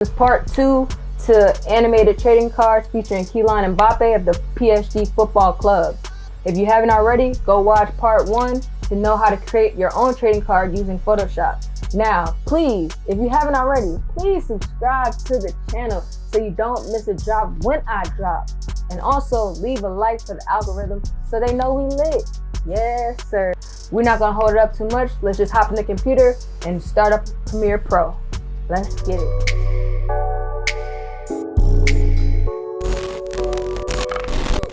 This is part 2 to animated trading cards featuring Kylian Mbappe of the PSG Football Club. If you haven't already, go watch part 1 to know how to create your own trading card using Photoshop. Now, please, if you haven't already, please subscribe to the channel so you don't miss a drop when I drop. And also leave a like for the algorithm so they know we lit. Yes, sir. We're not gonna hold it up too much. Let's just hop in the computer and start up Premiere Pro. Let's get it.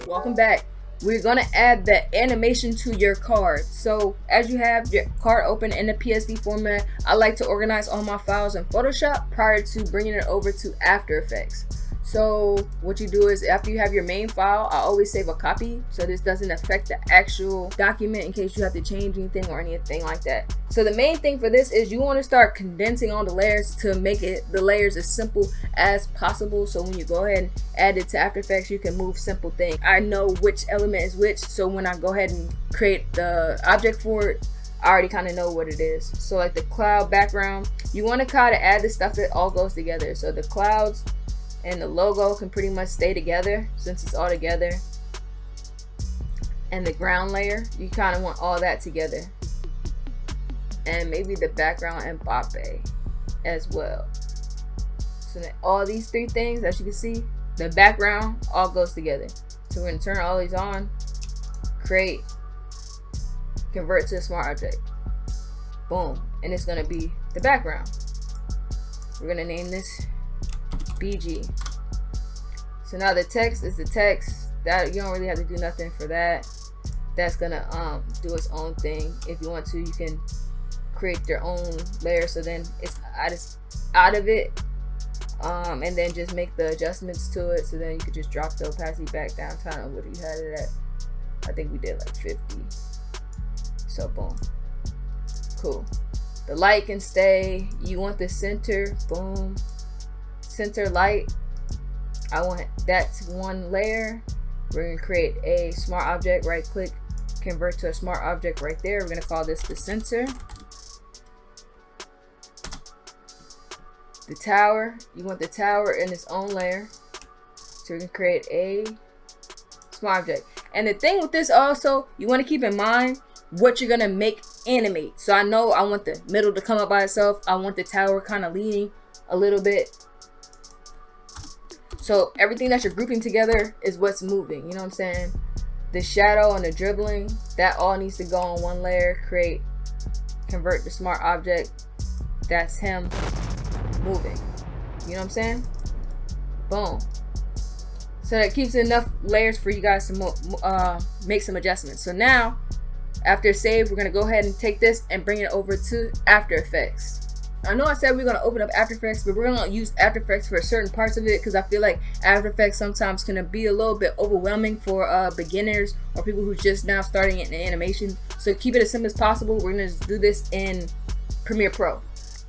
Welcome back. We're gonna add the animation to your card. So as you have your card open in the PSD format, I like to organize all my files in Photoshop prior to bringing it over to After Effects. So what you do is after you have your main file, I always save a copy so this doesn't affect the actual document in case you have to change anything or anything like that. So the main thing for this is you want to start condensing all the layers to make the layers as simple as possible. So when you go ahead and add it to After Effects, you can move simple things. I know which element is which, so when I go ahead and create the object for it, I already kind of know what it is. So like the cloud background, you want to kind of add the stuff that all goes together. So the clouds and the logo can pretty much stay together since it's all together. And the ground layer, you kind of want all that together. And maybe the background and Mbappe as well. So that all these three things, as you can see, the background all goes together. So we're going to turn all these on, create, convert to a smart object. Boom. And it's going to be the background. We're going to name this BG. So now the text is the text. That you don't really have to do nothing for that. That's gonna do its own thing. If you want to, you can create your own layer so then it's out of it, and then just make the adjustments to it. So then you could just drop the opacity back down. Kind of what you had it at. I think we did like 50. So boom, cool. The light can stay. You want the center, boom. Center light, I want that to one layer. We're going to create a smart object, right click, convert to a smart object right there. We're going to call this the center. The tower, you want the tower in its own layer. So we're going to create a smart object. And the thing with this also, you want to keep in mind what you're going to make animate. So I know I want the middle to come up by itself. I want the tower kind of leaning a little bit. So everything that you're grouping together is what's moving, you know what I'm saying? The shadow and the dribbling, that all needs to go on one layer. Create, convert to smart object. That's him moving. You know what I'm saying? Boom. So that keeps enough layers for you guys to make some adjustments. So now, after save, we're going to go ahead and take this and bring it over to After Effects. I know I said we're going to open up After Effects, but we're going to use After Effects for certain parts of it because I feel like After Effects sometimes can be a little bit overwhelming for beginners or people who just now starting in animation. So keep it as simple as possible. We're going to do this in Premiere Pro.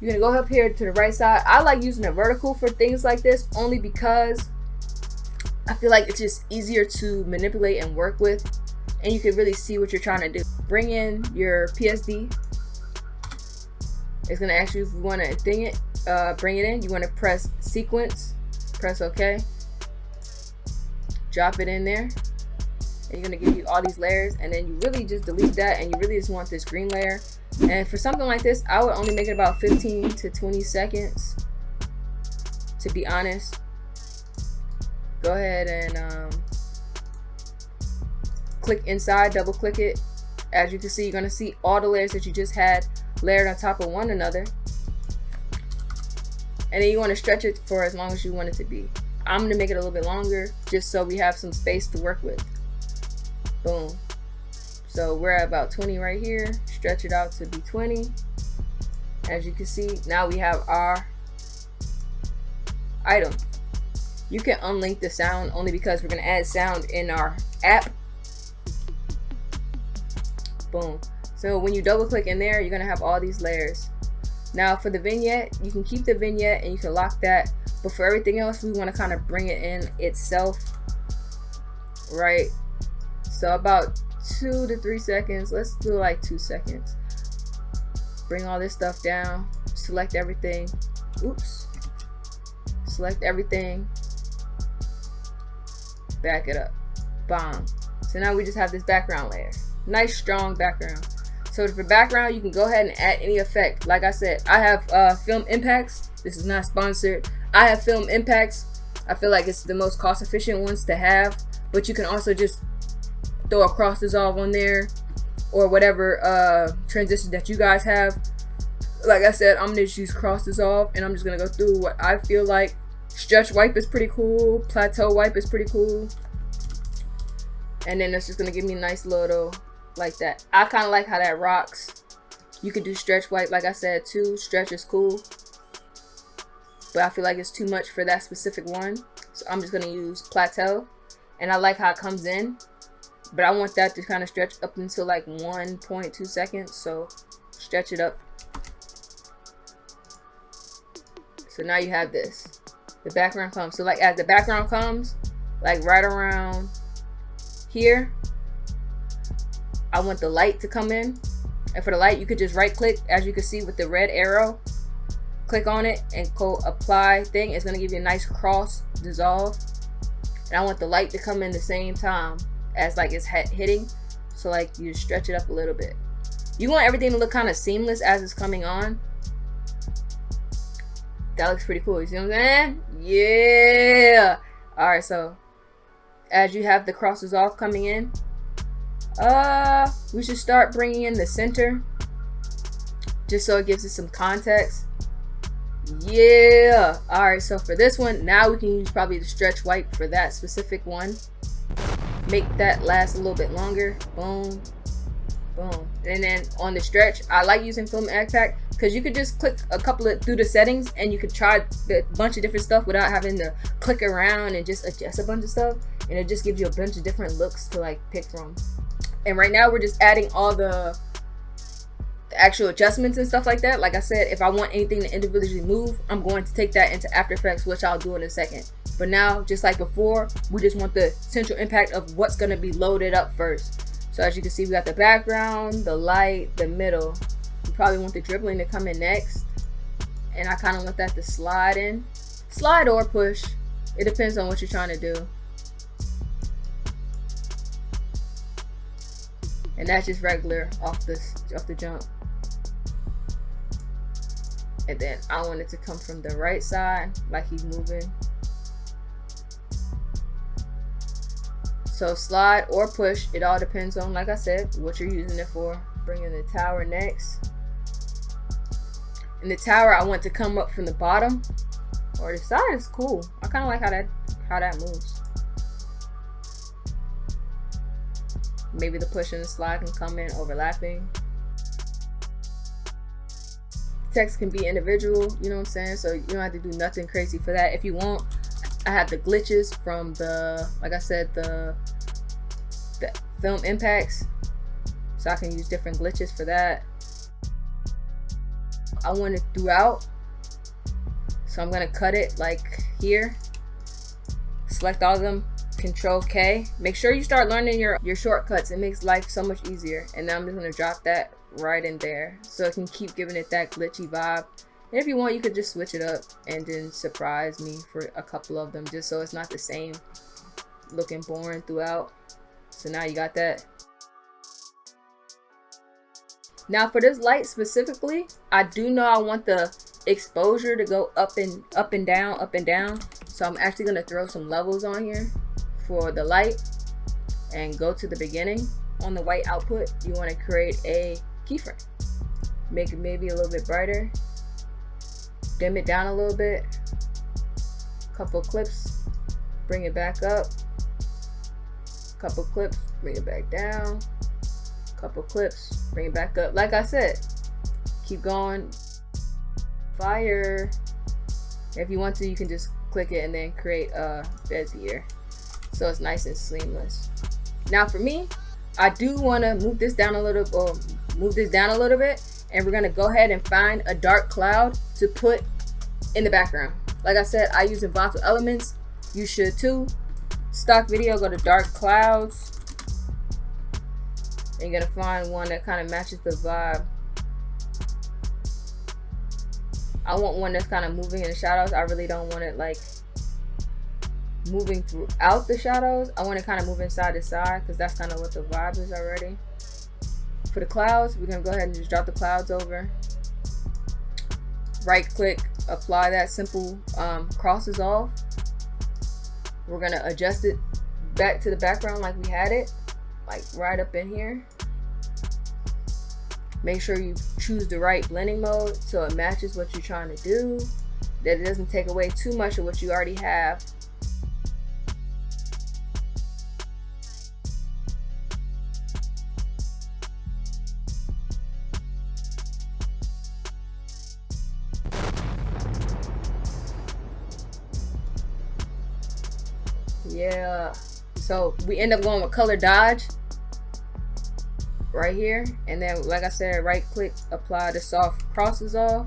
You're going to go up here to the right side. I like using a vertical for things like this only because I feel like it's just easier to manipulate and work with, and you can really see what you're trying to do. Bring in your PSD. It's gonna ask you if you want to bring it in. You want to press sequence, press OK, drop it in there, and you're gonna give you all these layers, and then you really just delete that, and you really just want this green layer. And for something like this, I would only make it about 15 to 20 seconds, to be honest. Go ahead and click inside, double click it. As you can see, you're gonna see all the layers that you just had layered on top of one another, and then you want to stretch it for as long as you want it to be. I'm going to make it a little bit longer just so we have some space to work with. Boom. So we're at about 20 right here. Stretch it out to be 20. As you can see, now we have our item. You can unlink the sound only because we're going to add sound in our app. Boom. So when you double click in there, you're going to have all these layers. Now for the vignette, you can keep the vignette and you can lock that. But for everything else, we want to kind of bring it in itself. Right? So about 2 to 3 seconds. Let's do like 2 seconds. Bring all this stuff down. Select everything. Oops. select everything, back it up, bomb. So now we just have this background layer, nice strong background. So for background, you can go ahead and add any effect. Like I said, I have film impacts. This is not sponsored. I have film impacts. I feel like it's the most cost efficient ones to have, but you can also just throw a cross dissolve on there or whatever transition that you guys have. Like I said, I'm gonna just use cross dissolve, and I'm just gonna go through what I feel like. Stretch wipe is pretty cool. Plateau wipe is pretty cool. And then it's just gonna give me a nice little like that. I kind of like how that rocks. You could do stretch wipe, like I said too. Stretch is cool, but I feel like it's too much for that specific one. So I'm just gonna use plateau, and I like how it comes in, but I want that to kind of stretch up until like 1.2 seconds. So stretch it up. So now you have this. The background comes. So like as the background comes, like right around here, I want the light to come in. And for the light, you could just right click, as you can see with the red arrow, click on it and go apply thing. It's gonna give you a nice cross dissolve. And I want the light to come in the same time as like it's hitting. So like you stretch it up a little bit. You want everything to look kind of seamless as it's coming on. That looks pretty cool. You see what I'm saying? Yeah. All right. So as you have the cross dissolve coming in, we should start bringing in the center, just so it gives it some context. Yeah. All right. So for this one, now we can use probably the stretch wipe for that specific one. Make that last a little bit longer. Boom. Boom. And then on the stretch, I like using film impact because you could just click a couple of through the settings and you could try a bunch of different stuff without having to click around and just adjust a bunch of stuff, and it just gives you a bunch of different looks to like pick from. And right now we're just adding all the actual adjustments and stuff like that. Like I said, if I want anything to individually move, I'm going to take that into After Effects, which I'll do in a second. But now, just like before, we just want the central impact of what's going to be loaded up first. So as you can see, we got the background, the light, the middle. You probably want the dribbling to come in next. And I kind of want that to slide in. Slide or push. It depends on what you're trying to do. And that's just regular off the jump. And then I want it to come from the right side, like he's moving. So slide or push, it all depends on, like I said, what you're using it for. Bring in the tower next. And the tower, I want to come up from the bottom, or the side is cool. I kind of like how that moves. Maybe the push and the slide can come in overlapping. Text can be individual, you know what I'm saying? So you don't have to do nothing crazy for that. If you want, I have the glitches from the, like I said, the film impacts. So I can use different glitches for that. I want it throughout. So I'm gonna cut it like here. Select all of them. Control K. Make sure you start learning your shortcuts. It makes life so much easier. And then I'm just gonna drop that right in there so it can keep giving it that glitchy vibe. And if you want, you could just switch it up and then surprise me for a couple of them, just so it's not the same looking boring throughout. So now you got that. Now for this light specifically, I do know I want the exposure to go up and down. So I'm actually gonna throw some levels on here for the light and go to the beginning. On the white output, you want to create a keyframe. Make it maybe a little bit brighter. Dim it down a little bit. Couple clips, bring it back up. Couple clips, bring it back down. Couple clips, bring it back up. Like I said, keep going. Fire. If you want to, you can just click it and then create a bezier, so it's nice and seamless. Now for me, I do want to move this down a little, bit, and we're gonna go ahead and find a dark cloud to put in the background. Like I said, I use Envato elements. You should too. Stock video, go to dark clouds, and you're gonna find one that kind of matches the vibe. I want one that's kind of moving in the shadows. I really don't want it like moving throughout the shadows. I want it kind of moving side to side because that's kind of what the vibe is already. For the clouds, we're gonna go ahead and just drop the clouds over. Right click, apply that simple crosses off. We're gonna adjust it back to the background like we had it, like right up in here. Make sure you choose the right blending mode so it matches what you're trying to do, that it doesn't take away too much of what you already have. Yeah, so we end up going with color dodge right here, and then like I said, right click, apply the soft crosses off.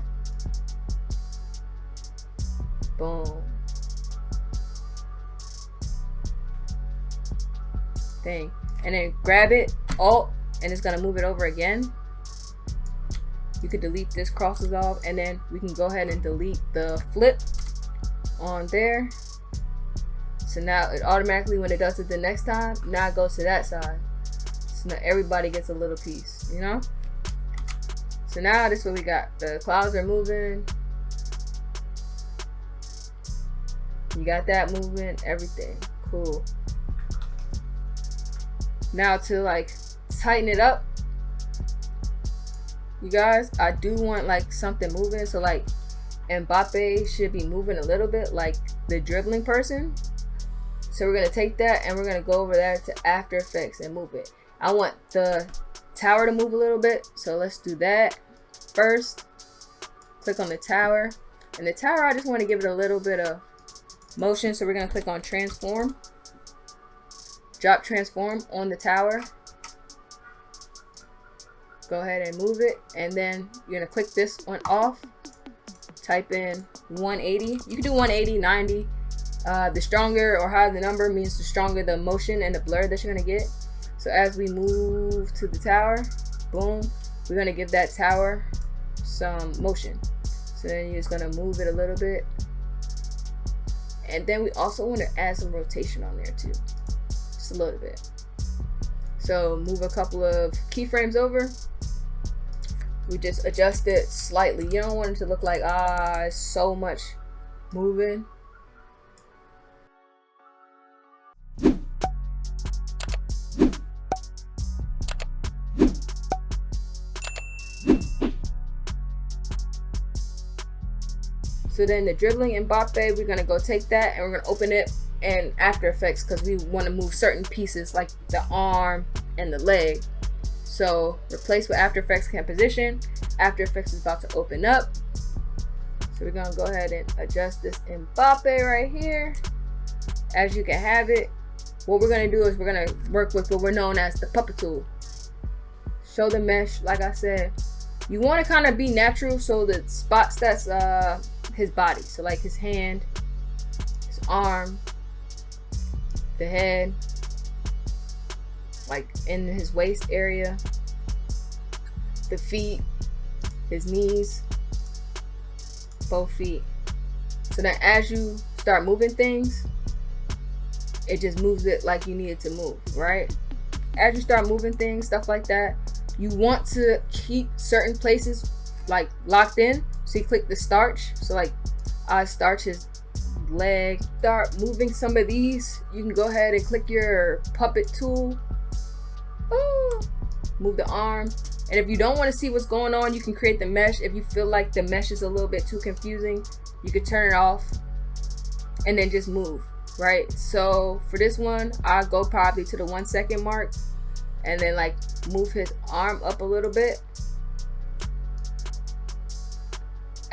Boom. Thing. And then grab it, alt, and it's gonna move it over again. You could delete this crosses off, and then we can go ahead and delete the flip on there. So now it automatically, when it does it the next time, now it goes to that side. So now everybody gets a little piece, you know? So now this is what we got. The clouds are moving. You got that moving, everything. Cool. Now to like tighten it up, you guys, I do want like something moving. So like Mbappe should be moving a little bit like the dribbling person. So we're gonna take that and we're gonna go over there to After Effects and move it. I want the tower to move a little bit, so let's do that first. Click on the tower, and the tower, I just want to give it a little bit of motion, so we're gonna click on transform. Drop transform on the tower. Go ahead and move it, and then you're gonna click this one off. Type in 180. You can do 180, 90. The stronger or higher the number means the stronger the motion and the blur that you're gonna get. So as we move to the tower, boom, we're gonna give that tower some motion. So then you're just gonna move it a little bit. And then we also want to add some rotation on there too, just a little bit. So move a couple of keyframes over. We just adjust it slightly. You don't want it to look like, it's so much moving. So then the dribbling Mbappe, we're gonna go take that and we're gonna open it in After Effects because we want to move certain pieces like the arm and the leg. So replace with After Effects composition. After Effects is about to open up. So we're gonna go ahead and adjust this Mbappe right here. As you can have it, what we're gonna do is we're gonna work with what we're known as the puppet tool. Show the mesh, like I said. You want to kind of be natural, so the spots that's his body, so like his hand, his arm, the head, like in his waist area, the feet, his knees, both feet. So then as you start moving things, it just moves it like you need it to move, right? As you start moving things, stuff like that, you want to keep certain places like locked in. So you click the starch. So like I starch his leg. Start moving some of these. You can go ahead and click your puppet tool. Move the arm. And if you don't want to see what's going on, you can create the mesh. If you feel like the mesh is a little bit too confusing, you could turn it off and then just move, right? So for this one, I'll go probably to the 1 second mark and then like move his arm up a little bit.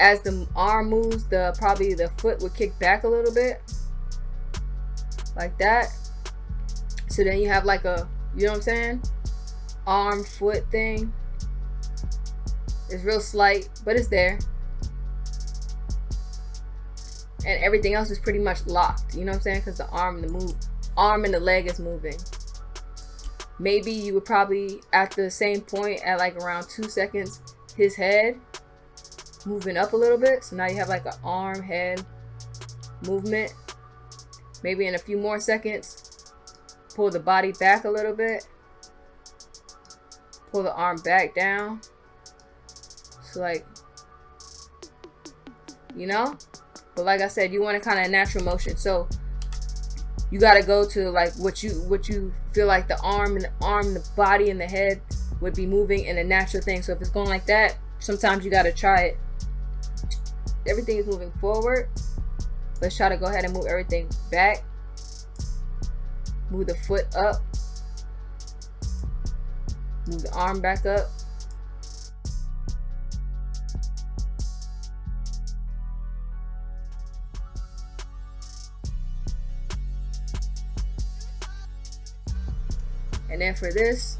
As the arm moves, probably the foot would kick back a little bit, like that. So then you have like a, you know what I'm saying, arm foot thing. It's real slight, but it's there. And everything else is pretty much locked, you know what I'm saying, because the arm and the leg is moving. Maybe you would probably, at the same point, at like around 2 seconds, his head, moving up a little bit. So now you have like an arm, head movement. Maybe in a few more seconds, pull the body back a little bit. Pull the arm back down. So like, you know? But like I said, you want a kind of natural motion. So you got to go to like what you feel like the arm, the body, and the head would be moving in a natural thing. So if it's going like that, sometimes you got to try it. Everything is moving forward. Let's try to go ahead and move everything back. Move the foot up. Move the arm back up. And then for this,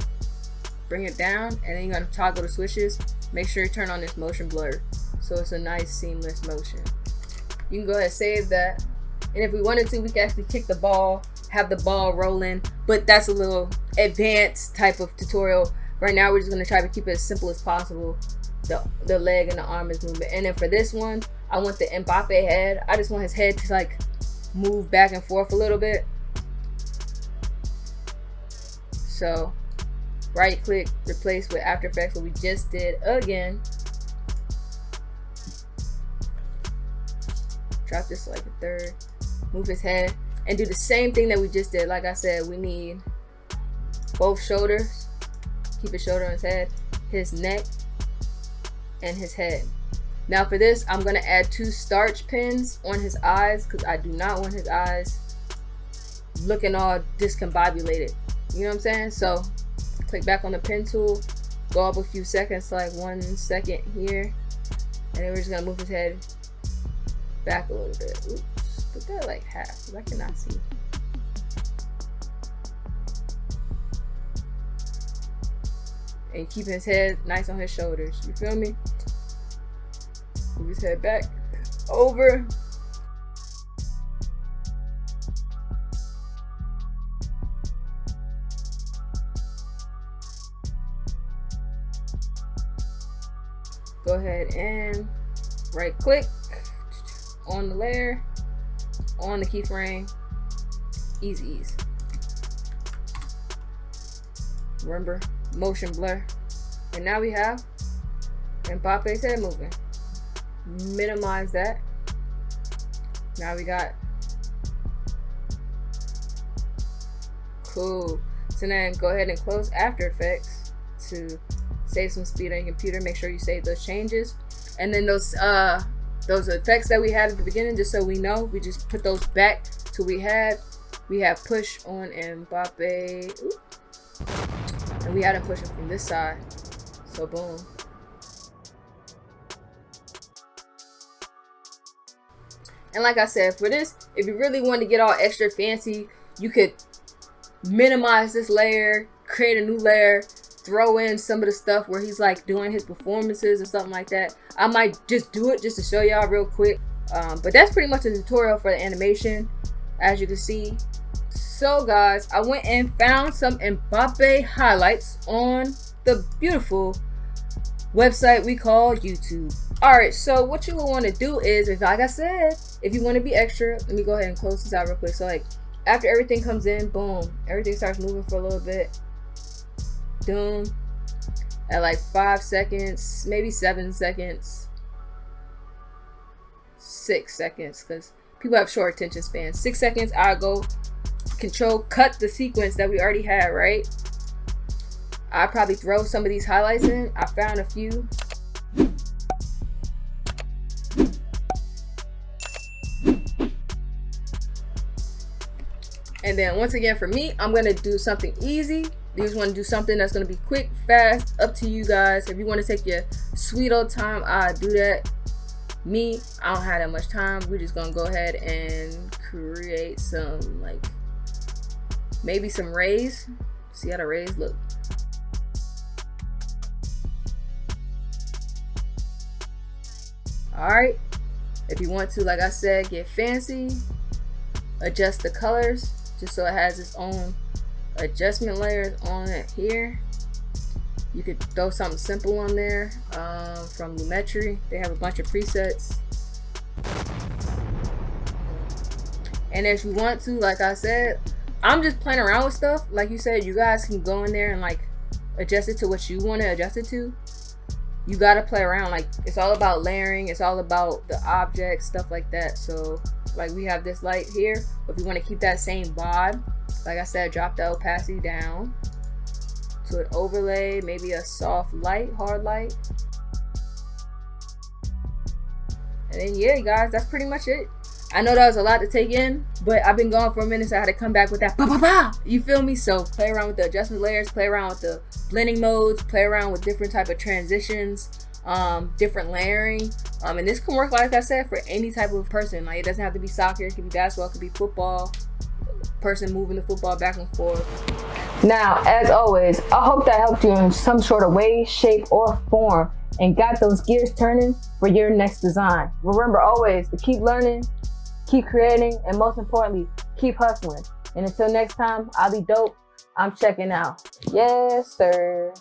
bring it down, and then you're gonna toggle the switches. Make sure you turn on this motion blur, so it's a nice seamless motion. You can go ahead and save that. And if we wanted to, we can actually kick the ball, have the ball rolling, but that's a little advanced type of tutorial. Right now, we're just gonna try to keep it as simple as possible. The leg and the arm is moving. And then for this one, I want the Mbappe head. I just want his head to like move back and forth a little bit. So right click, replace with After Effects, what we just did again. Drop this like a third, move his head, and do the same thing that we just did. Like I said, we need both shoulders, keep his shoulder on his head, his neck, and his head. Now for this, I'm gonna add 2 starch pins on his eyes because I do not want his eyes looking all discombobulated. You know what I'm saying? So click back on the pen tool, go up a few seconds, like 1 second here, and then we're just gonna move his head back a little bit. Oops, put that like half because I cannot see. And keep his head nice on his shoulders. You feel me? Move his head back, over. Go ahead and right click on the layer, on the keyframe, ease. Remember, motion blur. And now we have Mbappe's head moving. Minimize that. Now we got cool. So then go ahead and close After Effects to save some speed on your computer. Make sure you save those changes, and then those effects that we had at the beginning, just so we know, we just put those back to we have push on Mbappe. Ooh. And we had to push him from this side, so boom. And like I said, for this, if you really want to get all extra fancy, you could minimize this layer, create a new layer, throw in some of the stuff where he's like doing his performances or something like that. I might just do it just to show y'all real quick. But that's pretty much a tutorial for the animation, as you can see. So guys, I went and found some Mbappe highlights on the beautiful website we call YouTube. Alright, so what you will want to do is, like I said, if you want to be extra, let me go ahead and close this out real quick. So like, after everything comes in, boom, everything starts moving for a little bit. Boom. At like 5 seconds, maybe 7 seconds, 6 seconds, because people have short attention spans. 6 seconds, I'll go control cut the sequence that we already had, right? I probably throw some of these highlights in. I found a few. And then once again, for me, I'm gonna do something easy. You just want to do something that's gonna be quick, fast, up to you guys. If you want to take your sweet old time, I do that. Me, I don't have that much time. We're just gonna go ahead and create some, like, maybe some rays. See how the rays look. Alright, if you want to, like I said, get fancy, adjust the colors just so it has its own adjustment layers on it here. You could throw something simple on there from Lumetri. They have a bunch of presets. And if you want to, like I said, I'm just playing around with stuff. Like you said, you guys can go in there and like adjust it to what you want to adjust it to. You gotta play around. Like, it's all about layering. It's all about the objects, stuff like that. So like we have this light here. If you want to keep that same vibe, like I said, drop the opacity down to an overlay, maybe a soft light, hard light. And then yeah, guys, that's pretty much it. I know that was a lot to take in, but I've been gone for a minute, so I had to come back with that ba-ba-ba, you feel me? So play around with the adjustment layers, play around with the blending modes, play around with different type of transitions, different layering, and this can work, like I said, for any type of person. Like, it doesn't have to be soccer, it could be basketball, it could be football, person moving the football back and forth. Now, as always, I hope that helped you in some sort of way, shape, or form and got those gears turning for your next design. Remember always to keep learning, keep creating, and most importantly, keep hustling. And until next time, I'll be dope. I'm checking out. Yes, sir.